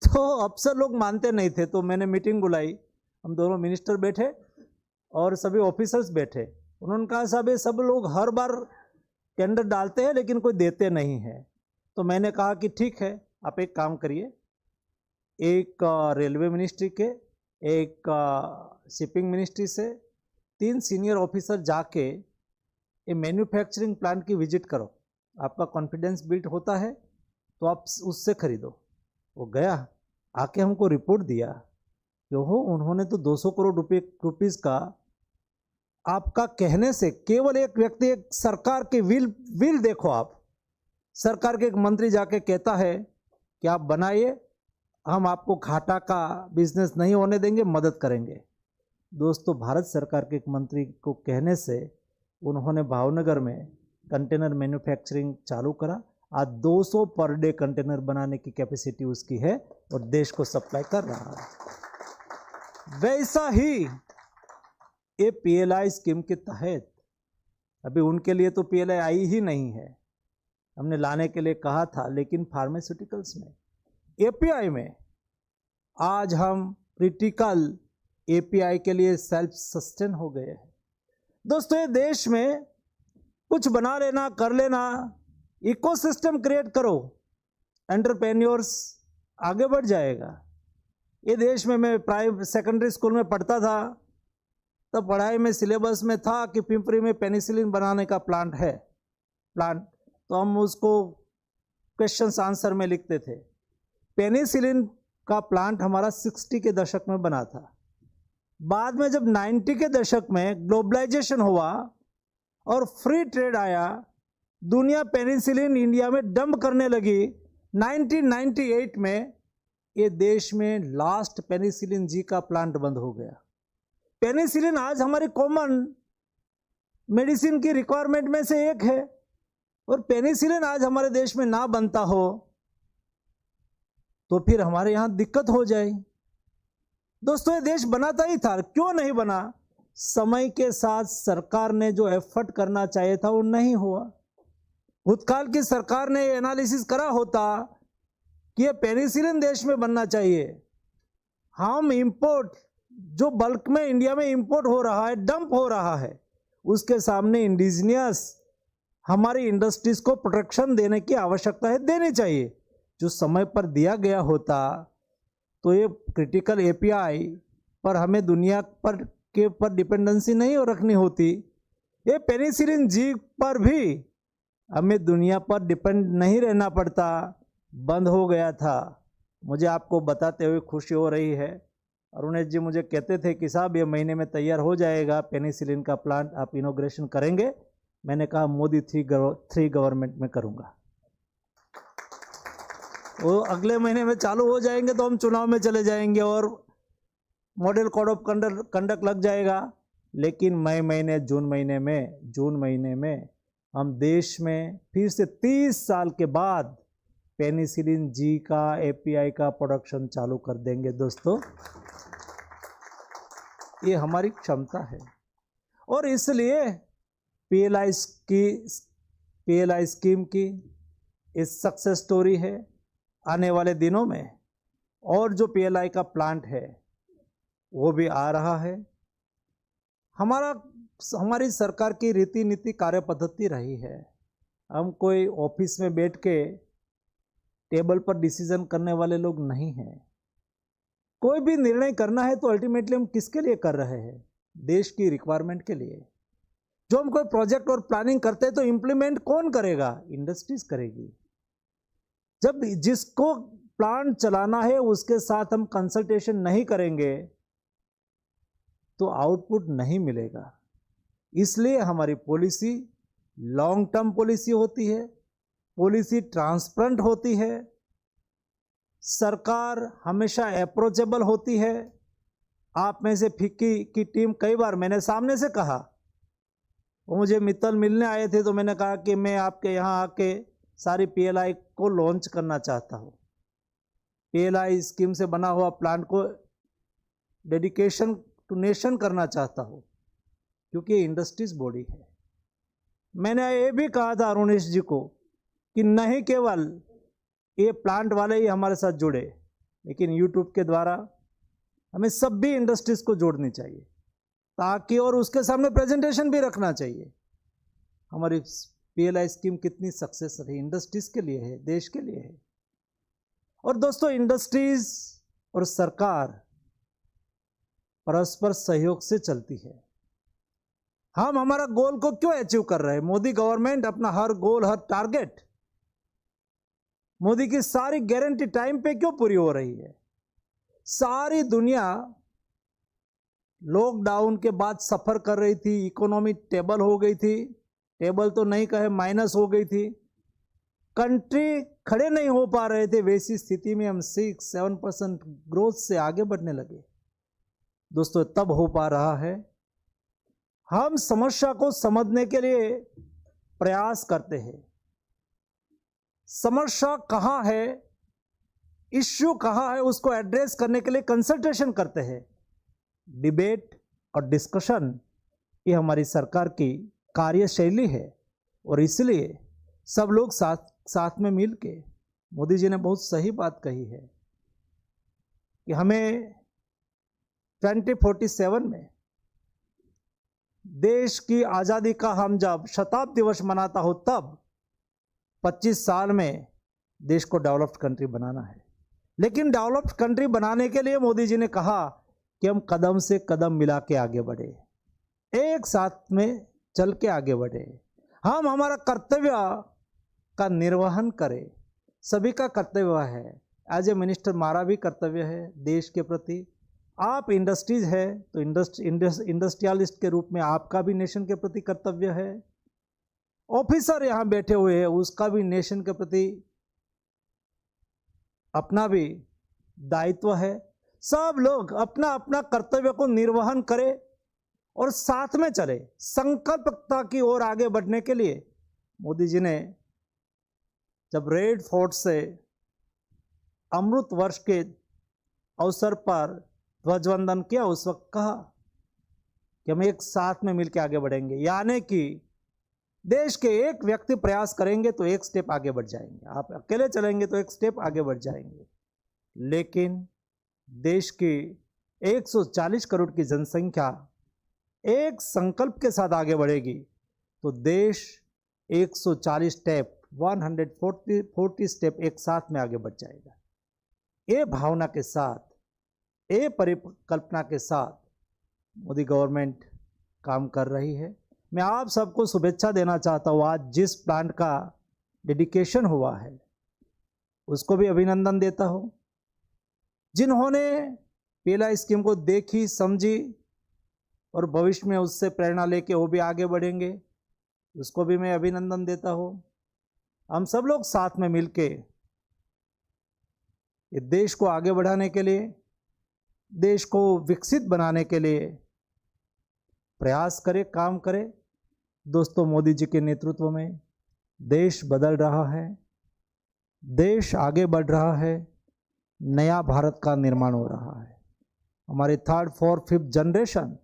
तो अफसर लोग मानते नहीं थे, तो मैंने मीटिंग बुलाई। हम दोनों मिनिस्टर बैठे और सभी ऑफिसर्स बैठे। उन्होंने कहा साहब ये सब लोग हर बार टेंडर डालते हैं लेकिन कोई देते नहीं है। तो मैंने कहा कि ठीक है, आप एक काम करिए, एक रेलवे मिनिस्ट्री के, एक शिपिंग मिनिस्ट्री से 3 सीनियर ऑफिसर जाके ये मैन्युफैक्चरिंग प्लांट की विजिट करो, आपका कॉन्फिडेंस बिल्ड होता है तो आप उससे खरीदो। वो गया, आके हमको रिपोर्ट दिया कि हो उन्होंने तो 200 करोड़ रुपीस का, आपका कहने से केवल एक व्यक्ति, एक सरकार के विल देखो आप, सरकार के एक मंत्री जाके कहता है कि आप बनाइए, हम आपको घाटा का बिजनेस नहीं होने देंगे, मदद करेंगे। दोस्तों, भारत सरकार के एक मंत्री को कहने से उन्होंने भावनगर में कंटेनर मैन्युफैक्चरिंग चालू करा। आज 200 पर डे कंटेनर बनाने की कैपेसिटी उसकी है और देश को सप्लाई कर रहा है। वैसा ही ये PLI स्कीम के तहत, अभी उनके लिए तो PLI आई ही नहीं है, हमने लाने के लिए कहा था, लेकिन फार्मास्यूटिकल्स में, API में आज हम क्रिटिकल API के लिए सेल्फ सस्टेन हो गए हैं। दोस्तों, ये देश में कुछ बना लेना, कर लेना, इकोसिस्टम क्रिएट करो, एंटरप्रेन्योर्स आगे बढ़ जाएगा। ये देश में, मैं सेकेंडरी स्कूल में पढ़ता था, तब पढ़ाई में सिलेबस में था कि पिंपरी में पेनिसिलिन बनाने का प्लांट है, तो हम उसको क्वेश्चंस आंसर में लिखते थे। पेनिसिलिन का प्लांट हमारा 60 के दशक में बना था। बाद में जब 90 के दशक में ग्लोबलाइजेशन हुआ और फ्री ट्रेड आया, दुनिया पेनिसिलिन इंडिया में डंप करने लगी। 1998 में ये देश में लास्ट पेनिसिलिन जी का प्लांट बंद हो गया। पेनिसिलिन आज हमारी कॉमन मेडिसिन की रिक्वायरमेंट में से एक है, और पेनिसिलिन आज हमारे देश में ना बनता हो तो फिर हमारे यहाँ दिक्कत हो जाए। दोस्तों, ये देश बनाता ही था, क्यों नहीं बना? समय के साथ सरकार ने जो एफर्ट करना चाहिए था वो नहीं हुआ। भूतकाल की सरकार ने एनालिसिस करा होता कि ये पेनिसिलिन देश में बनना चाहिए। हम इंपोर्ट जो बल्क में इंडिया में इंपोर्ट हो रहा है, डंप हो रहा है, उसके सामने इंडिजिनियस हमारी इंडस्ट्रीज को प्रोटेक्शन देने की आवश्यकता है, देनी चाहिए। जो समय पर दिया गया होता तो ये क्रिटिकल API पर हमें दुनिया पर डिपेंडेंसी नहीं रखनी होती। ये पेनिसिलिन जी पर भी हमें दुनिया पर डिपेंड नहीं रहना पड़ता, बंद हो गया था। मुझे आपको बताते हुए खुशी हो रही है, अरुणेश जी मुझे कहते थे कि साहब ये महीने में तैयार हो जाएगा पेनिसिलिन का प्लांट, आप इनॉग्रेशन करेंगे। मैंने कहा मोदी 3 गवर्नमेंट में करूँगा। वो अगले महीने में चालू हो जाएंगे तो हम चुनाव में चले जाएंगे और मॉडल कोड ऑफ कंडक्ट लग जाएगा। लेकिन मई महीने, जून महीने में हम देश में फिर से 30 साल के बाद पेनिसिलिन जी का API का प्रोडक्शन चालू कर देंगे। दोस्तों, ये हमारी क्षमता है और इसलिए PLI स्कीम की इस सक्सेस स्टोरी है। आने वाले दिनों में और जो PLI का प्लांट है वो भी आ रहा है। हमारी सरकार की रीति नीति कार्य पद्धति रही है, हम कोई ऑफिस में बैठ के टेबल पर डिसीजन करने वाले लोग नहीं हैं। कोई भी निर्णय करना है तो अल्टीमेटली हम किसके लिए कर रहे हैं? देश की रिक्वायरमेंट के लिए। जो हम कोई प्रोजेक्ट और प्लानिंग करते हैं तो इम्प्लीमेंट कौन करेगा? इंडस्ट्रीज करेगी। जब जिसको प्लांट चलाना है उसके साथ हम कंसल्टेशन नहीं करेंगे तो आउटपुट नहीं मिलेगा। इसलिए हमारी पॉलिसी लॉन्ग टर्म पॉलिसी होती है, पॉलिसी ट्रांसपेरेंट होती है, सरकार हमेशा अप्रोचेबल होती है, आप में से फिक्की की टीम कई बार मैंने सामने से कहा, वो मुझे मित्तल मिलने आए थे तो मैंने कहा कि मैं आपके यहाँ आके सारी PLI को लॉन्च करना चाहता हूँ। PLI स्कीम से बना हुआ प्लांट को डेडिकेशन टू नेशन करना चाहता हूँ, क्योंकि ये इंडस्ट्रीज बॉडी है। मैंने ये भी कहा था अरुणेश जी को कि नहीं केवल ये प्लांट वाले ही हमारे साथ जुड़े, लेकिन यूट्यूब के द्वारा हमें सभी इंडस्ट्रीज को जोड़नी चाहिए, ताकि और उसके सामने प्रेजेंटेशन भी रखना चाहिए हमारी PLI स्कीम कितनी सक्सेस रही, इंडस्ट्रीज के लिए है, देश के लिए है। और दोस्तों, इंडस्ट्रीज और सरकार परस्पर सहयोग से चलती है। हम हमारा गोल को क्यों अचीव कर रहे हैं? मोदी गवर्नमेंट अपना हर गोल, हर टारगेट, मोदी की सारी गारंटी टाइम पे क्यों पूरी हो रही है? सारी दुनिया लॉकडाउन के बाद सफर कर रही थी, इकोनॉमी टेबल हो गई थी, टेबल तो नहीं कहे माइनस हो गई थी, कंट्री खड़े नहीं हो पा रहे थे। वैसी स्थिति में हम 6-7% ग्रोथ से आगे बढ़ने लगे। दोस्तों, तब हो पा रहा है हम समस्या को समझने के लिए प्रयास करते हैं। समस्या कहाँ है, इश्यू कहाँ है, उसको एड्रेस करने के लिए कंसल्टेशन करते हैं। डिबेट और डिस्कशन ये हमारी सरकार की कार्यशैली है, और इसलिए सब लोग साथ में मिल के, मोदी जी ने बहुत सही बात कही है कि हमें 2047 में देश की आज़ादी का हम जब शताब्दी दिवस मनाता हो, तब 25 साल में देश को डेवलप्ड कंट्री बनाना है। लेकिन डेवलप्ड कंट्री बनाने के लिए मोदी जी ने कहा कि हम कदम से कदम मिला के आगे बढ़े, एक साथ में चल के आगे बढ़े, हम हमारा कर्तव्य का निर्वहन करें। सभी का कर्तव्य है। एज ए मिनिस्टर हमारा भी कर्तव्य है देश के प्रति। आप इंडस्ट्रीज है तो इंडस्ट्रियलिस्ट के रूप में आपका भी नेशन के प्रति कर्तव्य है। ऑफिसर यहाँ बैठे हुए हैं, उसका भी नेशन के प्रति अपना भी दायित्व है। सब लोग अपना अपना कर्तव्य को निर्वहन करें और साथ में चले, संकल्पता की ओर आगे बढ़ने के लिए। मोदी जी ने जब रेड फोर्ट से अमृत वर्ष के अवसर पर ध्वजवंदन किया, उस वक्त कहा कि हम एक साथ में मिलकर आगे बढ़ेंगे, यानी कि देश के एक व्यक्ति प्रयास करेंगे तो एक स्टेप आगे बढ़ जाएंगे, आप अकेले चलेंगे तो एक स्टेप आगे बढ़ जाएंगे। लेकिन देश की 140 करोड़ की जनसंख्या एक संकल्प के साथ आगे बढ़ेगी तो देश 140 स्टेप 140 स्टेप एक साथ में आगे बढ़ जाएगा। ये भावना के साथ, ये परिकल्पना के साथ मोदी गवर्नमेंट काम कर रही है। मैं आप सबको शुभेच्छा देना चाहता हूँ। आज जिस प्लांट का डेडिकेशन हुआ है उसको भी अभिनंदन देता हूँ। जिन्होंने PLI स्कीम को देखी, समझी और भविष्य में उससे प्रेरणा लेके वो भी आगे बढ़ेंगे, उसको भी मैं अभिनंदन देता हूँ। हम सब लोग साथ में मिलके इस देश को आगे बढ़ाने के लिए, देश को विकसित बनाने के लिए प्रयास करें, काम करें। दोस्तों, मोदी जी के नेतृत्व में देश बदल रहा है, देश आगे बढ़ रहा है, नया भारत का निर्माण हो रहा है। हमारी 3rd, 4th, 5th जनरेशन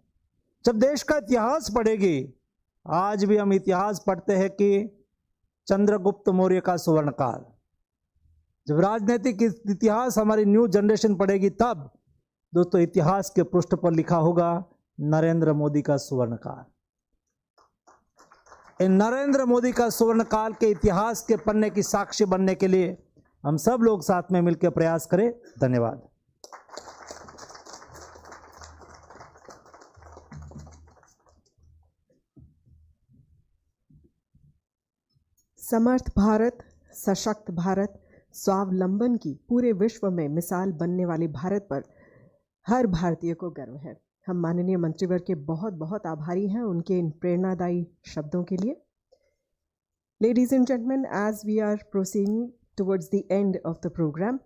जब देश का इतिहास पढ़ेगी, आज भी हम इतिहास पढ़ते हैं कि चंद्रगुप्त मौर्य का स्वर्ण काल। जब राजनीतिक इतिहास हमारी न्यू जनरेशन पढ़ेगी, तब दोस्तों इतिहास के पृष्ठ पर लिखा होगा नरेंद्र मोदी का स्वर्ण काल। इन नरेंद्र मोदी का स्वर्ण काल के इतिहास के पन्ने की साक्षी बनने के लिए हम सब लोग साथ में मिलकर प्रयास करें। धन्यवाद। समर्थ भारत, सशक्त भारत, स्वावलंबन की पूरे विश्व में मिसाल बनने वाले भारत पर हर भारतीय को गर्व है। हम माननीय मंत्रीवर्ग के बहुत बहुत आभारी हैं उनके इन प्रेरणादायी शब्दों के लिए। Ladies and gentlemen, as we are proceeding towards the end of the program,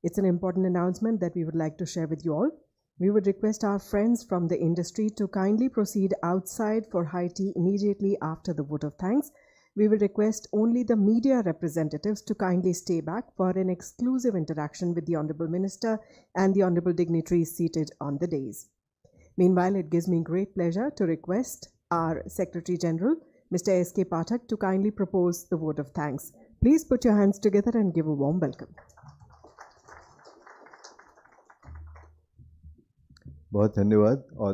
it's an important announcement that we would like to share with you all. We would request our friends from the industry to kindly proceed outside for high tea immediately after the vote of thanks. We will request only the media representatives to kindly stay back for an exclusive interaction with the Honorable Minister and the Honorable dignitaries seated on the dais. Meanwhile, it gives me great pleasure to request our Secretary General, Mr. S.K. Pathak, to kindly propose the vote of thanks. Please put your hands together and give a warm welcome. बहुत धन्यवाद और